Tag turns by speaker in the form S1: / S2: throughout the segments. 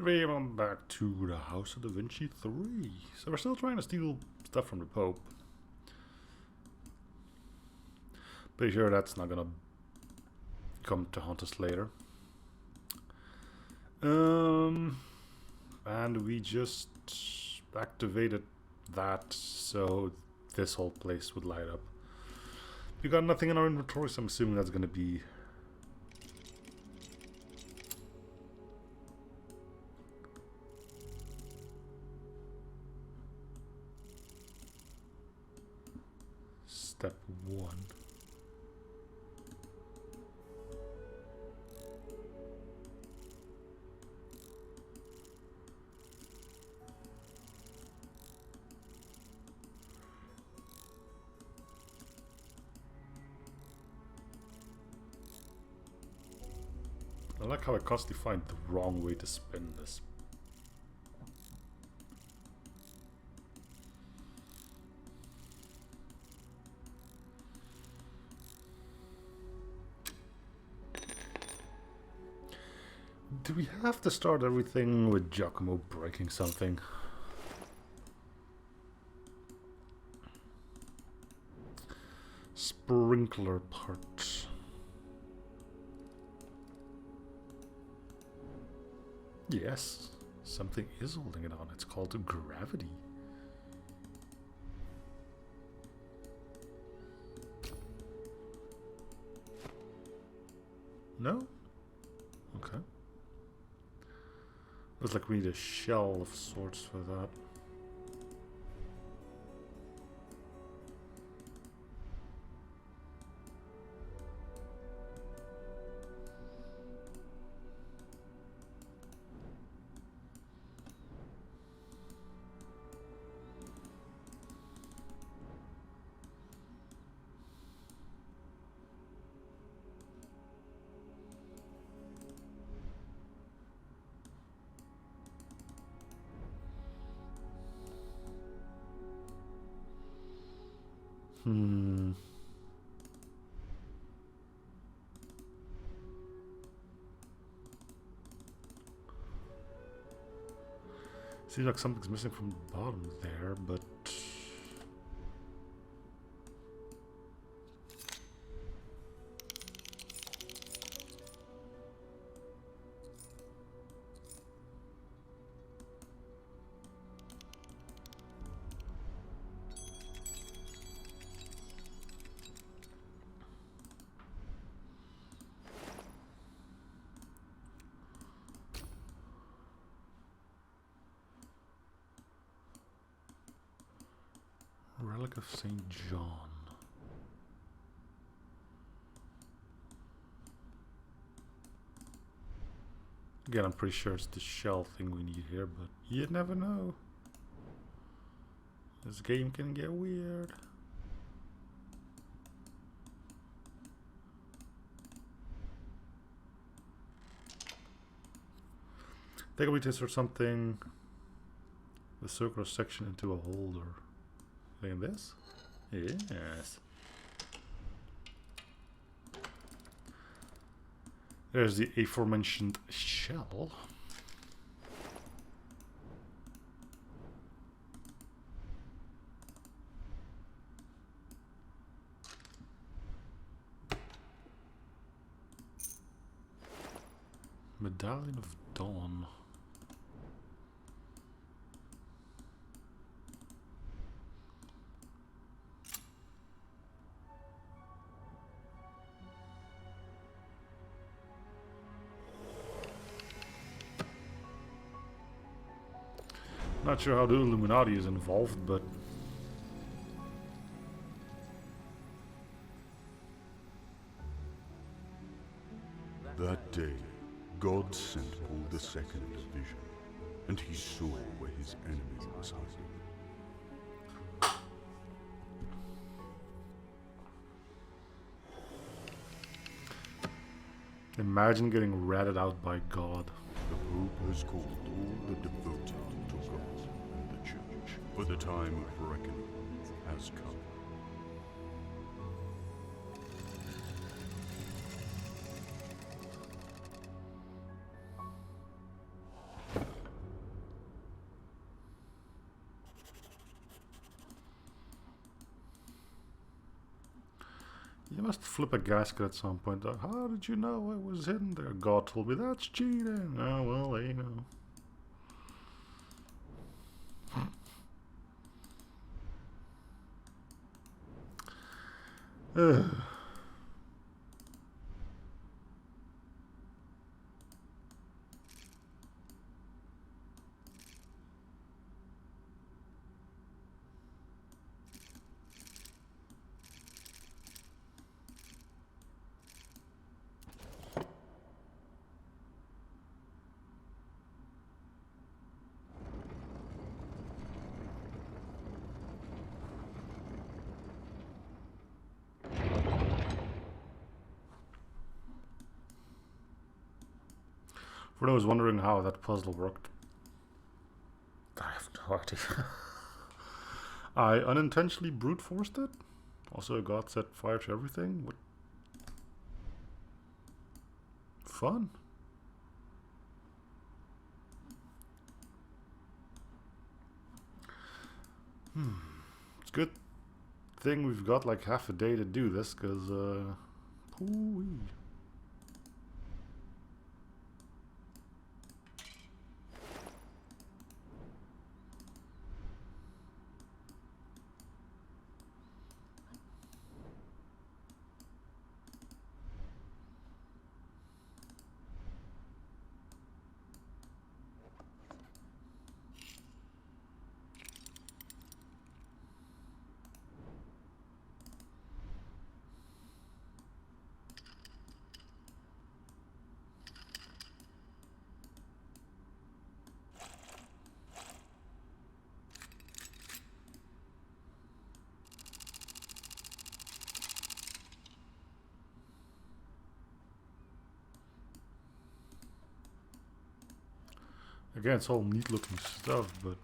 S1: Welcome back to the House of Da Vinci 3. So we're still trying to steal stuff from the Pope. Pretty sure that's not gonna come to haunt us later. And we just activated that so this whole place would light up. We got nothing in our inventory, so I'm assuming that's gonna be step 1. I like how I constantly find the wrong way to spin this. Do we have to start everything with Giacomo breaking something? Sprinkler parts. Yes, something is holding it on. It's called gravity. No? Okay. Looks like we need a shell of sorts for that. Seems like something's missing from the bottom there, but Relic of St. John. Again, I'm pretty sure it's the shell thing we need here, but you never know. This game can get weird. Take a test or something. The circular section into a holder. Like this? Yes. There's the aforementioned shell. Medallion of Dawn. Not sure how the Illuminati is involved, but
S2: that day, God sent Paul II a vision, and he saw where his enemy was hiding.
S1: imagine getting ratted out by God.
S2: The Pope has called all the devoted to God and the Church, for the time of reckoning has come.
S1: must flip a gasket at some point. How did you know it was hidden there? God told me that's cheating. Oh, well, there you go. Ugh. For those wondering how that puzzle worked, I have no idea. I unintentionally brute forced it. Also, God set fire to everything. What? Fun. It's good thing we've got like half a day to do this, because pooey. Again, it's all neat looking stuff, but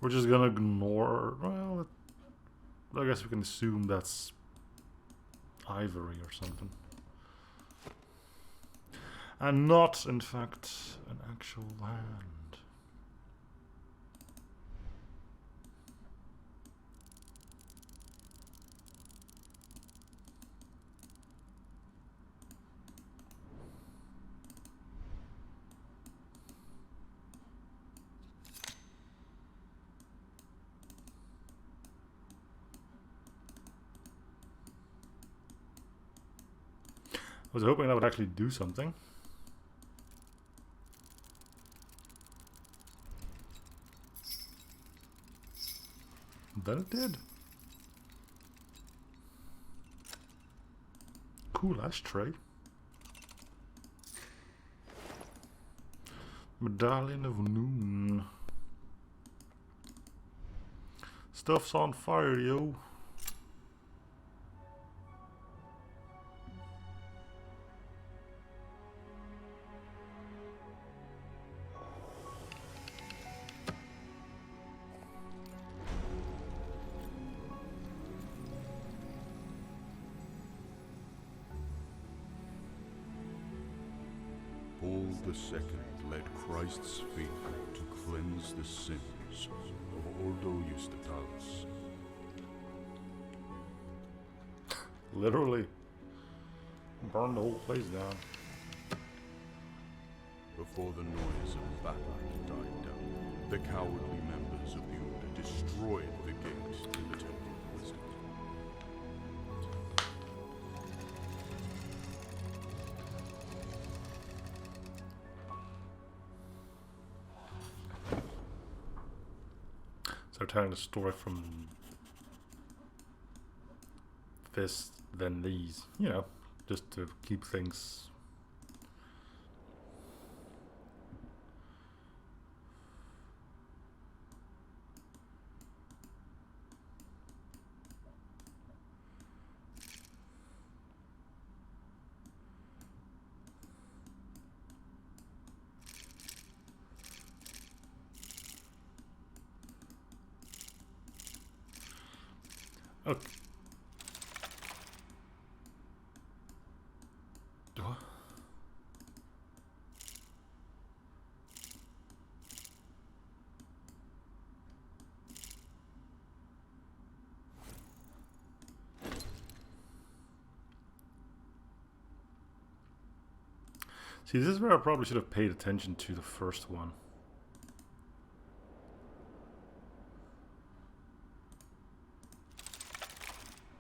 S1: we're just gonna ignore. Well, I guess we can assume that's ivory or something. And not, in fact, an actual hand. I was hoping that would actually do something. Then it did. Cool ashtray. Medallion of Noon. Stuff's on fire, yo.
S2: Paul II led Christ's faithful to cleanse the sins of Ordo Justitalis.
S1: Literally. Burned the whole place down.
S2: Before the noise of battle had died down, the cowardly members of the Order destroyed the gate to the Temple of Wisdom.
S1: So telling the story from this, then these, you know, just to keep things. Okay. What? See, this is where I probably should have paid attention to the first one.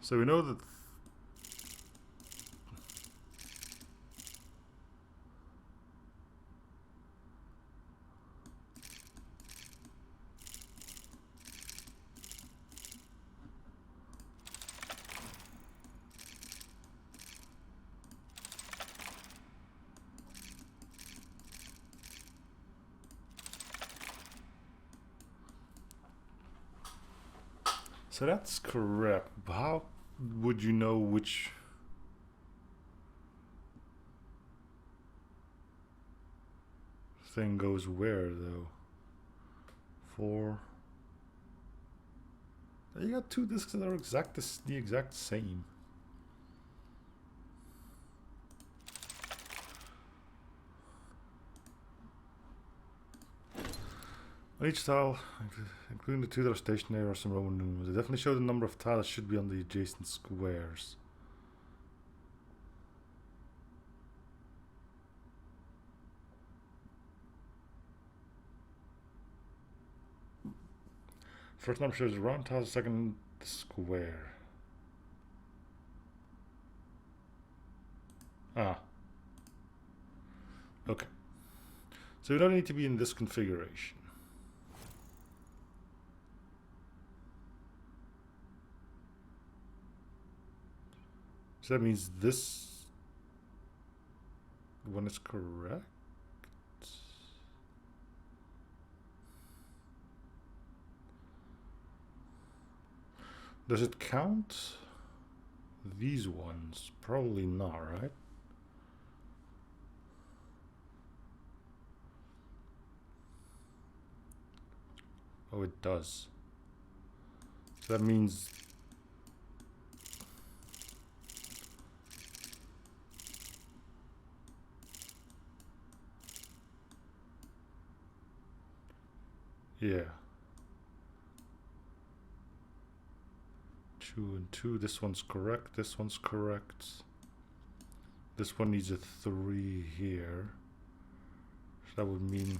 S1: So we know that so that's correct. How would you know which thing goes where, though? 4. You got 2 discs that are the exact same. On each tile, including the 2 that are stationary, are some Roman numerals. They definitely show the number of tiles that should be on the adjacent squares. First number shows the round tile, second the square. Ah. Okay. So we don't need to be in this configuration. So that means this one is correct. Does it count these ones? Probably not, right? Oh, it does. So that means yeah. 2 and 2. This one's correct. This one's correct. This one needs a 3 here. So that would mean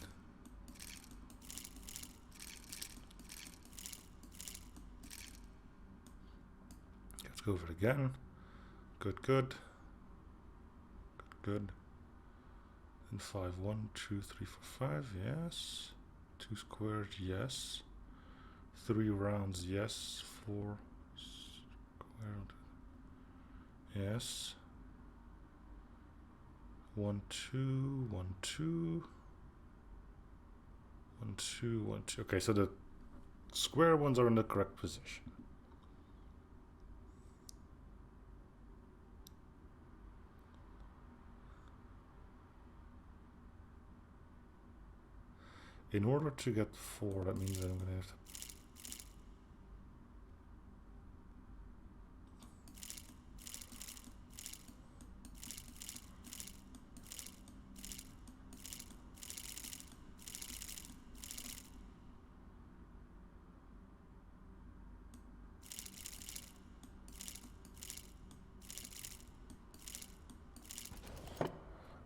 S1: let's go over it again. Good, good. Good, good. And 5, 1, 2, 3, 4, 5, yes. 2 squared, yes. 3 rounds, yes. 4 squared, yes. 1, 2, 1, 2. 1, 2, 1, 2. Okay, so the square ones are in the correct position. In order to get 4, that means that I'm going to have to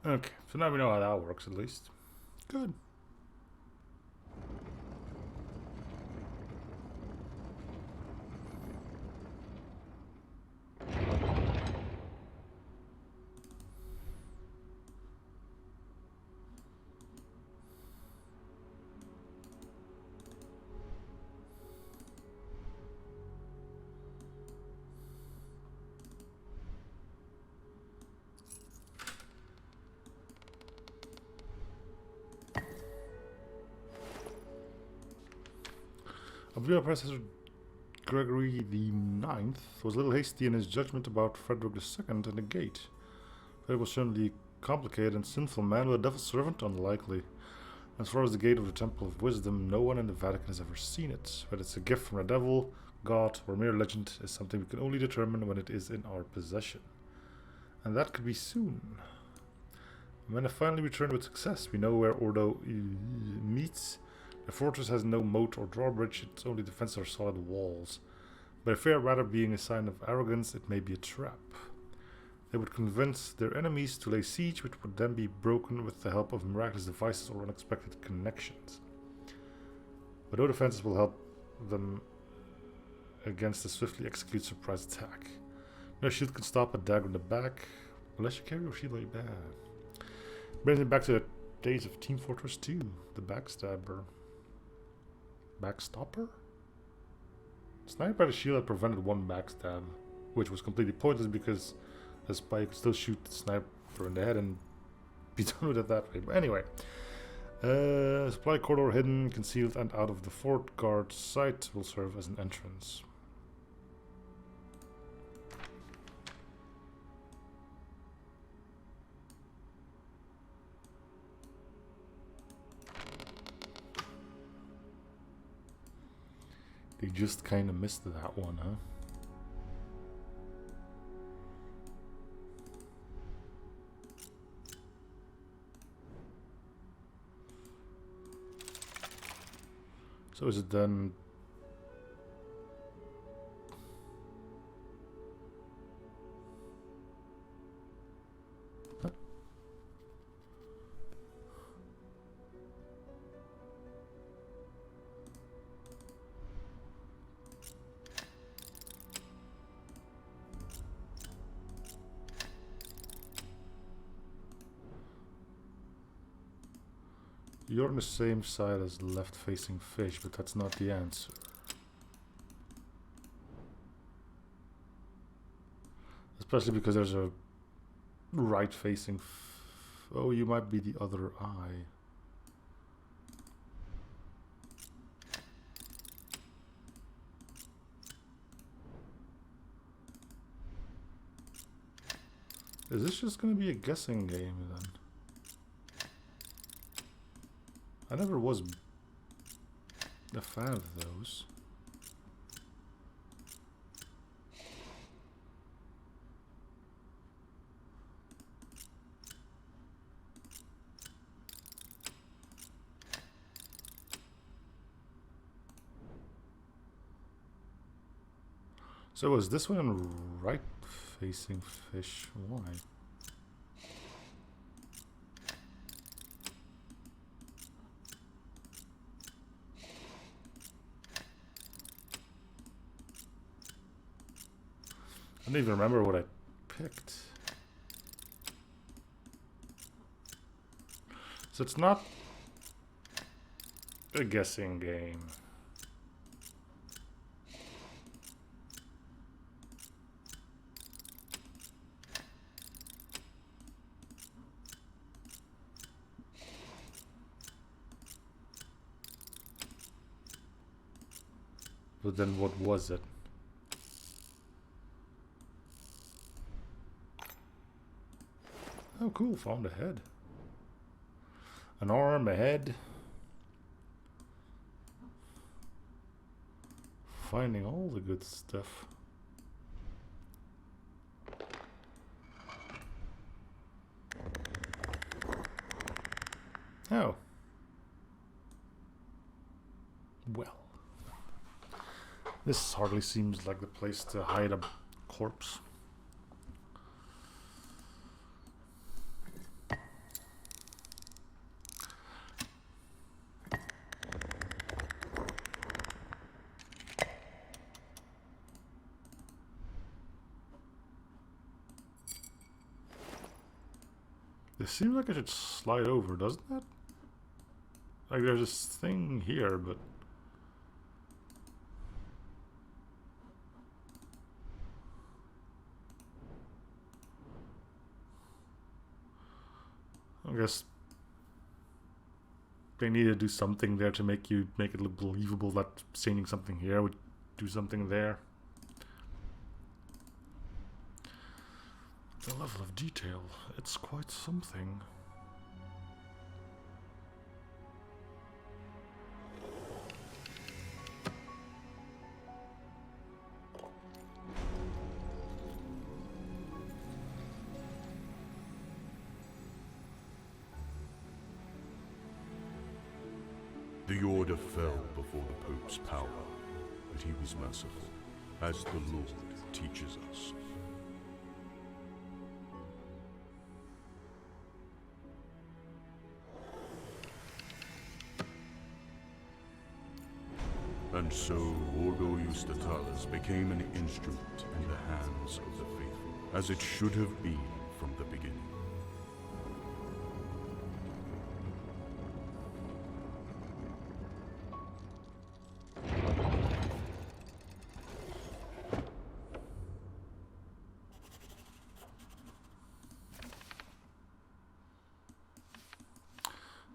S1: okay, so now we know how that works at least. Good. Imperial Professor Gregory IX was a little hasty in his judgment about Frederick II and the gate. Frederick was certainly a complicated and sinful man, but a devil's servant, unlikely. As far as the gate of the Temple of Wisdom, no one in the Vatican has ever seen it. But it's a gift from the devil, god, or mere legend is something we can only determine when it is in our possession. And that could be soon. When I finally return with success, we know where Ordo meets. The fortress has no moat or drawbridge, its only defense are solid walls. But I fear rather being a sign of arrogance, it may be a trap. They would convince their enemies to lay siege, which would then be broken with the help of miraculous devices or unexpected connections. But no defenses will help them against a swiftly executed surprise attack. No shield can stop a dagger in the back, unless you carry your shield like that. Brings me back to the days of Team Fortress 2, the backstabber. Backstopper? Sniped by the shield that prevented one backstab, which was completely pointless because the spy could still shoot the sniper in the head and be done with it that way. But anyway, supply corridor hidden, concealed, and out of the fort guard sight will serve as an entrance. They just kind of missed that one, huh? So is it then... Huh? You're on the same side as left-facing fish, but that's not the answer. Especially because there's a right-facing... Oh, you might be the other eye. Is this just going to be a guessing game then? I never was a fan of those. So is this one right-facing fish? Why? I don't even remember what I picked. So it's not a guessing game. But then what was it? Oh cool, found a head. An arm, a head. Finding all the good stuff. Oh. Well. This hardly seems like the place to hide a corpse. It seems like I should slide over, doesn't it? Like there's this thing here, but... I guess they need to do something there to make it look believable that saying something here would do something there. The level of detail, it's quite something.
S2: The order fell before the Pope's power, but he was merciful, as the Lord teaches us. And so, Ordo Justitalis became an instrument in the hands of the faithful, as it should have been from the beginning.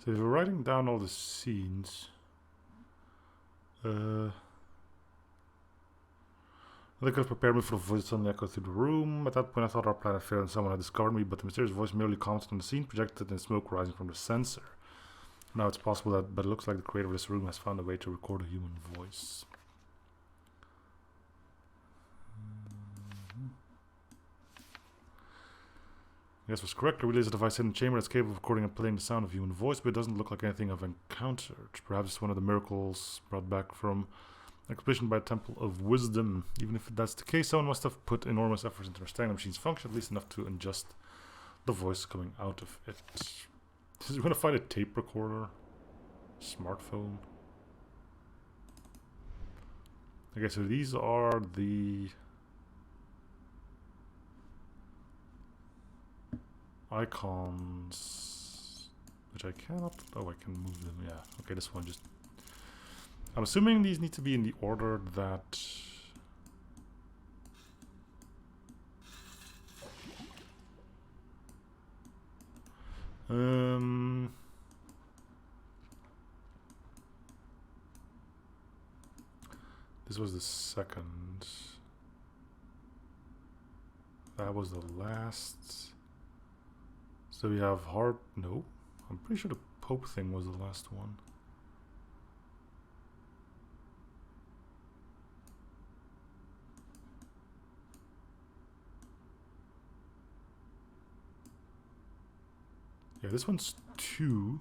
S1: So if we're writing down all the scenes, they could have prepared me for the voice that suddenly echoed through the room. At that point I thought our plan had failed and someone had discovered me, but the mysterious voice merely commented on the scene projected in smoke rising from the sensor. Now it's possible that, but it looks like the creator of this room has found a way to record a human voice. Yes, was correct. I realized a device in the chamber that's capable of recording and playing the sound of human voice, but it doesn't look like anything I've encountered. Perhaps it's one of the miracles brought back from expedition by the Temple of Wisdom. Even if that's the case, someone must have put enormous efforts into understanding the machine's function, at least enough to adjust the voice coming out of it. Is he going to find a tape recorder? Smartphone? Okay, so these are the icons, which I cannot. Oh, I can move them. Yeah. Okay, this one just. I'm assuming these need to be in the order that. This was the second. That was the last. So we have heart. No, I'm pretty sure the Pope thing was the last one. Yeah, this one's 2.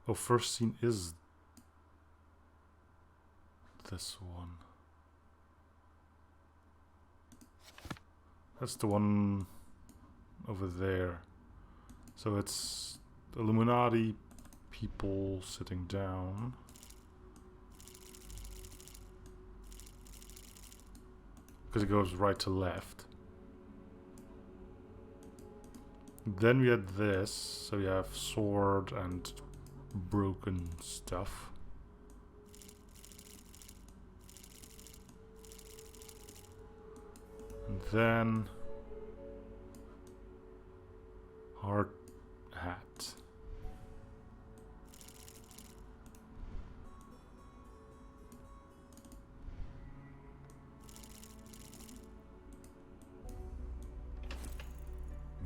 S1: Oh, first scene is this one. That's the one over there. So it's Illuminati people sitting down. Because it goes right to left. Then we had this. So we have sword and broken stuff. And then hard hat.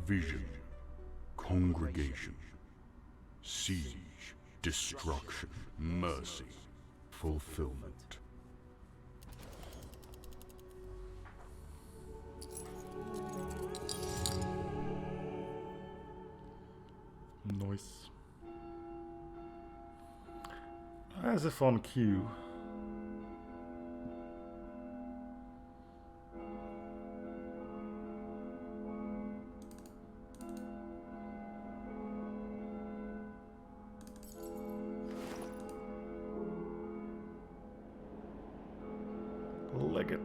S2: Vision, congregation, siege, destruction, mercy, fulfillment.
S1: Nice. As if on cue. Leg it.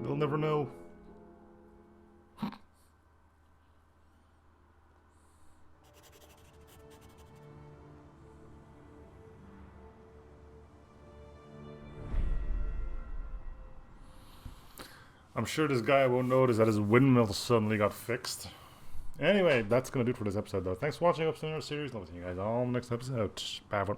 S1: They'll never know. I'm sure this guy won't notice that his windmill suddenly got fixed. Anyway, that's gonna do it for this episode though. Thanks for watching Upstairs series. I'll see you guys all next episode. Bye.